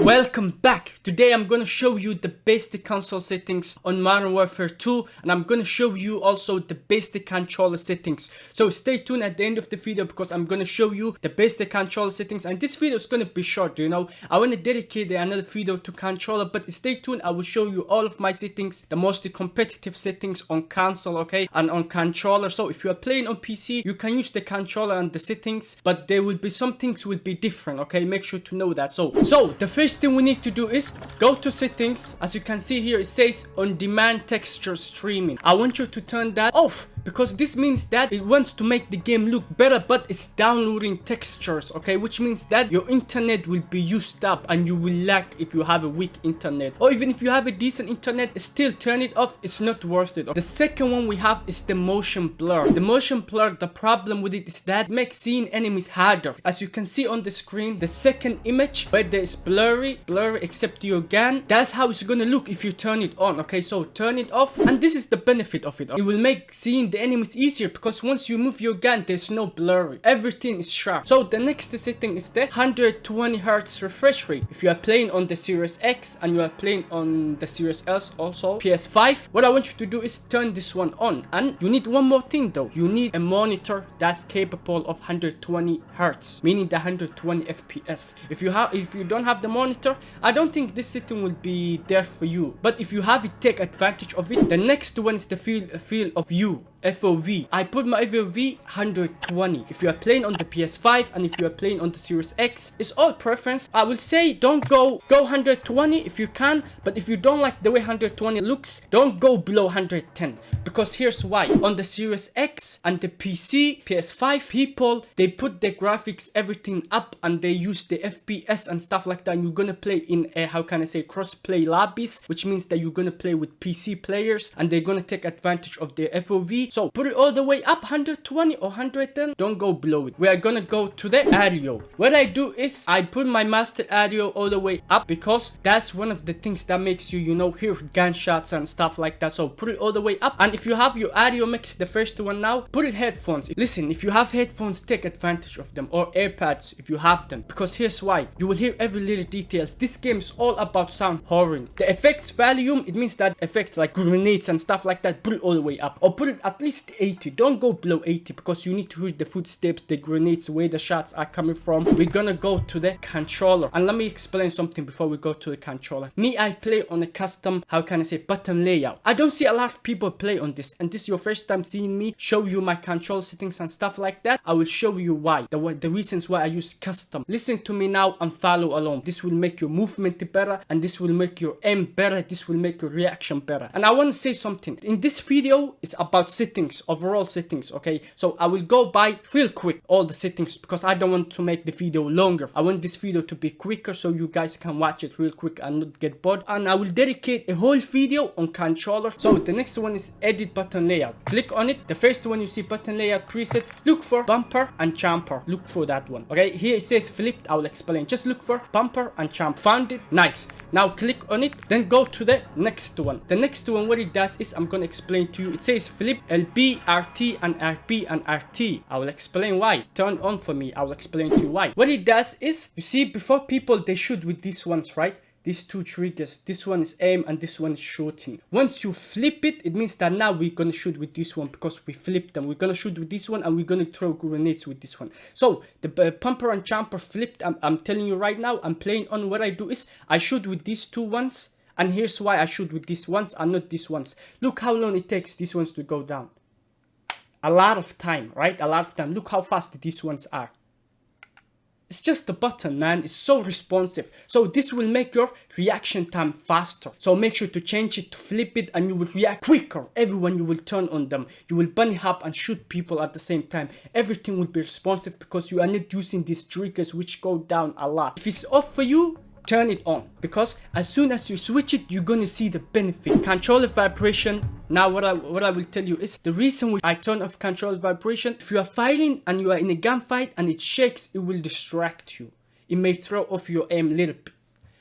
Welcome back. Today I'm gonna show you the basic console settings on Modern Warfare 2, and I'm gonna show you also the basic controller settings. So stay tuned at the end of the video because I'm gonna show you the basic controller settings, and this video is gonna be short, you know. I wanna dedicate another video to controller, but stay tuned. I will show you all of my settings, the most competitive settings on console, okay, and on controller. So if you are playing on PC, you can use the controller and the settings, but there will be some things will be different, okay. Make sure to know that. So the first thing we need to do is go to settings. As you can see here, it says on demand texture streaming. I want you to turn that off because this means that it wants to make the game look better, but it's downloading textures, okay, which means that your internet will be used up and you will lag if you have a weak internet, or even if you have a decent internet, still turn it off. It's not worth it. The second one we have is the motion blur. The motion blur, the problem with it is that it makes seeing enemies harder. As you can see on the screen, the second image where there is blurry except your gun, that's how it's gonna look if you turn it on, okay. So turn it off, and this is the benefit of it. It will make seeing the enemies easier because once you move your gun, there's no blurry, everything is sharp. So the next setting is the 120 Hz refresh rate. If you are playing on the Series X and you are playing on the Series S, also PS5, what I want you to do is turn this one on. And you need one more thing though. You need a monitor that's capable of 120 Hz, meaning the 120 FPS. If you don't have the monitor, I don't think this setting will be there for you, but if you have it, take advantage of it. The next one is the field of view, FOV. I put my FOV 120. If you are playing on the PS5 and if you are playing on the Series X, it's all preference. I will say don't go 120 if you can, but if you don't like the way 120 looks, don't go below 110, because here's why. On the Series X and the PC, PS5 people, they put the graphics, everything up, and they use the FPS and stuff like that, and you're gonna play in a, how can I say, cross-play lobbies, which means that you're gonna play with PC players and they're gonna take advantage of the FOV. So put it all the way up, 120 or 110, don't go below it. We are gonna go to the audio. What I do is I put my master audio all the way up because that's one of the things that makes you, you know, hear gunshots and stuff like that. So put it all the way up, and if you have your audio mix, the first one now, put it headphones. Listen, if you have headphones, take advantage of them, or AirPods if you have them, because here's why. You will hear every little details. This game is all about sound whoring. The effects volume, it means that effects like grenades and stuff like that, put it all the way up, or put it at least 80. Don't go below 80 because you need to hear the footsteps, the grenades, where the shots are coming from. We're gonna go to the controller, and let me explain something before we go to the controller. Me, I play on a custom, how can I say, button layout. I don't see a lot of people play on this, and this is your first time seeing me show you my control settings and stuff like that. I will show you why, the reasons why I use custom. Listen to me now and follow along. This will make your movement better, and this will make your aim better, this will make your reaction better. And I want to say something in this video is about settings, overall settings, okay. So I will go by real quick all the settings because I don't want to make the video longer. I want this video to be quicker so you guys can watch it real quick and not get bored, and I will dedicate a whole video on controller. So the next one is edit button layout. Click on it. The first one you see button layout preset, look for bumper and jumper, look for that one, okay. Here it says flipped, I will explain. Just look for bumper and jump. Found it, nice. Now click on it, then go to the next one. The next one, what it does is, I'm gonna explain to you. It says flip LB, RT, and RB and RT. I will explain why. It's turned on for me. I will explain to you why. What it does is, you see, before people they shoot with these ones, right? These two triggers, this one is aim and this one is shooting. Once you flip it, it means that now we're gonna shoot with this one because we flipped them. We're gonna shoot with this one and we're gonna throw grenades with this one. So the pumper and jumper flipped. I'm telling you right now, I'm playing on. What I do is I shoot with these two ones, and here's why I shoot with these ones and not these ones. Look how long it takes these ones to go down. A lot of time, right? A lot of time. Look how fast these ones are. It's just the button, man. It's so responsive. So this will make your reaction time faster. So make sure to change it to flip it and you will react quicker. Everyone, you will turn on them. You will bunny hop and shoot people at the same time. Everything will be responsive because you are not using these triggers which go down a lot. If it's off for you, turn it on, because as soon as you switch it, you're gonna see the benefit. Controller vibration. Now what I will tell you is the reason I turn off controller vibration. If you are fighting and you are in a gunfight and it shakes, it will distract you. It may throw off your aim a little bit.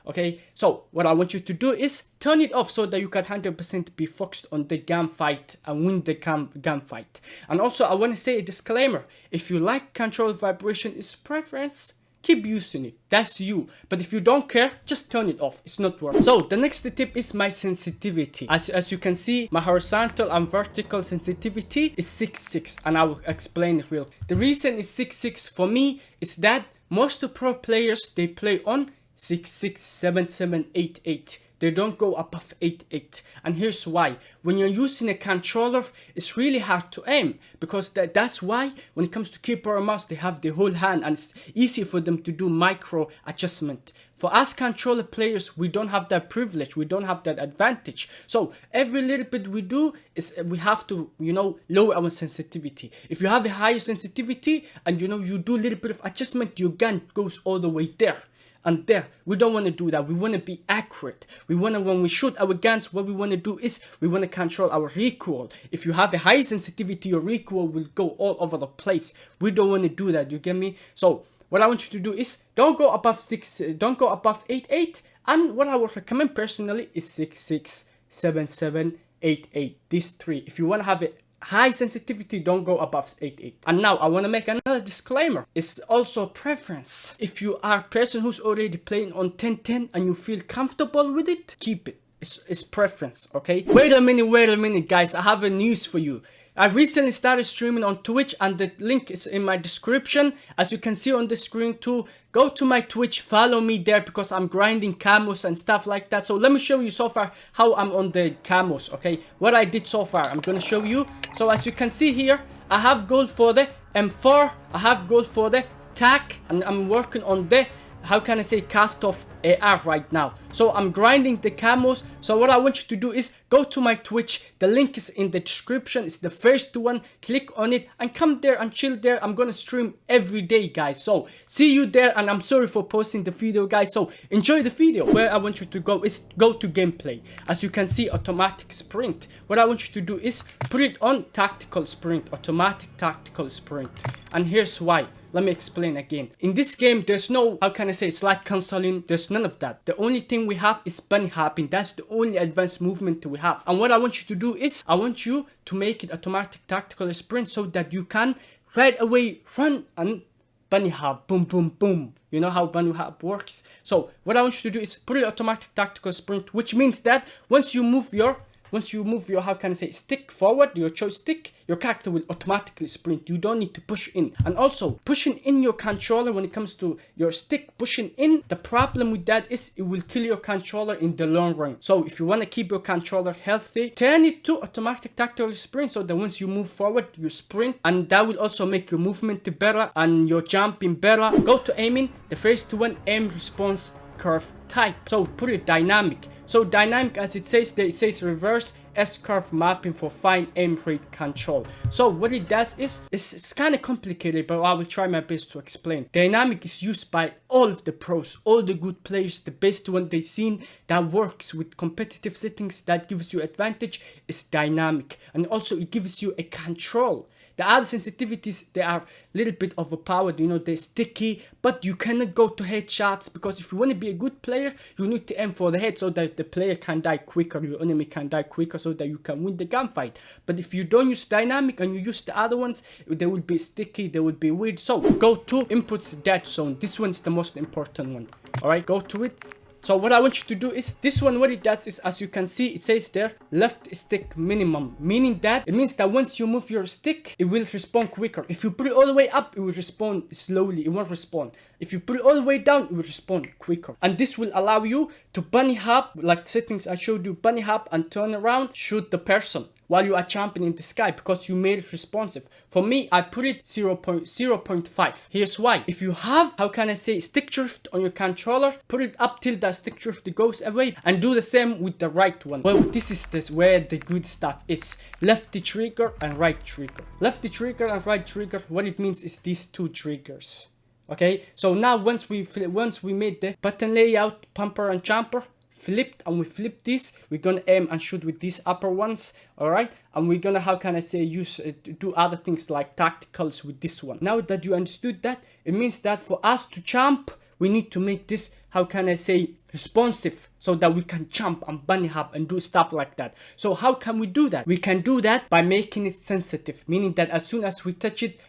Okay, so what I want you to do is turn it off so that you can 100% be focused on the gunfight and win the gunfight. And also I want to say a disclaimer: if you like controller vibration, it's preference. keep using it. That's you. But if you don't care, just turn it off. It's not worth it. So the next tip is my sensitivity. As you can see, my horizontal and vertical sensitivity is 6.6, and I will explain it real. The reason it's 6.6 for me is that most of pro players, they play on 6.6, 7.7, 8.8. They don't go above 8.8, and here's why. When you're using a controller, it's really hard to aim, because that's why when it comes to keyboard and mouse, they have the whole hand, and it's easy for them to do micro adjustment. For us controller players, we don't have that privilege, we don't have that advantage. So every little bit we do is we have to, you know, lower our sensitivity. If you have a higher sensitivity and you know you do a little bit of adjustment, your gun goes all the way there. And there, we don't want to do that. We want to be accurate. We want to, when we shoot our guns, what we want to do is we want to control our recoil. If you have a high sensitivity, your recoil will go all over the place. We don't want to do that. You get me? So what I want you to do is don't go above 6, don't go above 8.8. And what I would recommend personally is 6.6, 7.7, 8.8. These three. If you want to have it high sensitivity, don't go above 8.8. And now I want to make another disclaimer. It's also preference. If you are a person who's already playing on 10.10 and you feel comfortable with it, keep it. It's preference, okay? Wait a minute guys, I have a news for you. I recently started streaming on Twitch, and the link is in my description. As you can see on the screen too, go to my Twitch, follow me there, because I'm grinding camos and stuff like that. So let me show you so far how I'm on the camos, okay? What I did so far, I'm gonna show you. So as you can see here, I have gold for the M4, I have gold for the TAC, and I'm working on the, how can I say, cast off AR right now. So I'm grinding the camos. So what I want you to do is go to my Twitch. The link is in the description. It's the first one. Click on it and come there and chill there. I'm gonna stream every day, guys. So see you there, and I'm sorry for posting the video, guys. So enjoy the video. Where I want you to go is go to gameplay. As you can see, automatic sprint. What I want you to do is put it on tactical sprint, automatic tactical sprint. And here's why. Let me explain again. In this game, there's no, how can I say, slide cancelling. There's none of that. The only thing we have is bunny hopping. That's the only advanced movement we have. And what I want you to do is, I want you to make it automatic tactical sprint so that you can right away run and bunny hop. Boom, boom, boom. You know how bunny hop works? So what I want you to do is put it automatic tactical sprint, which means that once you move your, how can I say, stick forward, your choice stick, your character will automatically sprint. You don't need to push in. And also, pushing in your controller, when it comes to your stick pushing in, the problem with that is it will kill your controller in the long run. So if you want to keep your controller healthy, turn it to automatic tactical sprint, so that once you move forward, you sprint, and that will also make your movement better and your jumping better. Go to aiming. The first one, aim response curve type. So put it dynamic. So dynamic, as it says there, it says reverse S-curve mapping for fine aim rate control. So what it does is, it's kind of complicated, but I will try my best to explain. Dynamic is used by all of the pros, all the good players. The best one they've seen that works with competitive settings, that gives you advantage, is dynamic. And also it gives you a control. The other sensitivities, they are a little bit overpowered, you know, they're sticky, but you cannot go to headshots, because if you want to be a good player, you need to aim for the head so that the player can die quicker, your enemy can die quicker, so that you can win the gunfight. But if you don't use dynamic and you use the other ones, they will be sticky, they will be weird. So go to inputs dead zone. This one's the most important one. Alright, go to it. So what I want you to do is, this one, what it does is, as you can see, it says there, left stick minimum, meaning that it means that once you move your stick, it will respawn quicker. If you put it all the way up, it will respawn slowly, it won't respawn. If you put it all the way down, it will respawn quicker. And this will allow you to bunny hop, like settings I showed you, bunny hop and turn around, shoot the person while you are jumping in the sky, because you made it responsive. For me, I put it 0.5. Here's why. If you have, how can I say, stick drift on your controller, put it up till that stick drift goes away, and do the same with the right one. Well, this is where the good stuff is. Lefty trigger and right trigger. Lefty trigger and right trigger, what it means is these two triggers. Okay, so now once we made the button layout, pumper and jumper, flipped, and we flip this, we're gonna aim and shoot with these upper ones. All right, and we're gonna, how can I say, use do other things like tacticals with this one. Now that you understood that, it means that for us to jump, we need to make this, how can I say, responsive, so that we can jump and bunny hop and do stuff like that. So how can we do that? We can do that by making it sensitive, meaning that as soon as we touch it,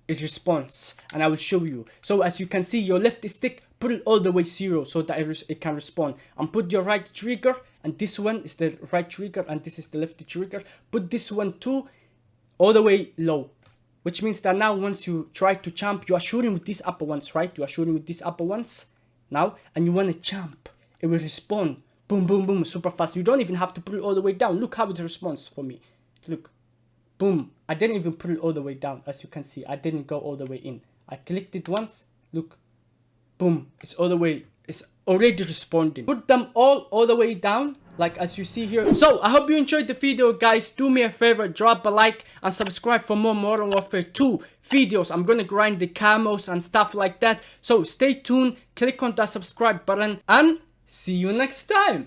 it responds, and I will show you. So as you can see, your left stick, put it all the way 0 so that it can respond, and put your right trigger, and this one is the right trigger and this is the left trigger, put this one too all the way low, which means that now once you try to jump, you are shooting with these upper ones, right? You are shooting with these upper ones now, and you want to jump, it will respond boom boom boom super fast. You don't even have to put it all the way down. Look how it responds for me. Look, boom. I didn't even put it all the way down. As you can see, I didn't go all the way in. I clicked it once, look, boom, it's all the way, it's already responding. Put them all the way down, like as you see here. So I hope you enjoyed the video, guys. Do me a favor, drop a like and subscribe for more Modern Warfare 2 videos. I'm gonna grind the camos and stuff like that, so stay tuned, click on that subscribe button, and see you next time.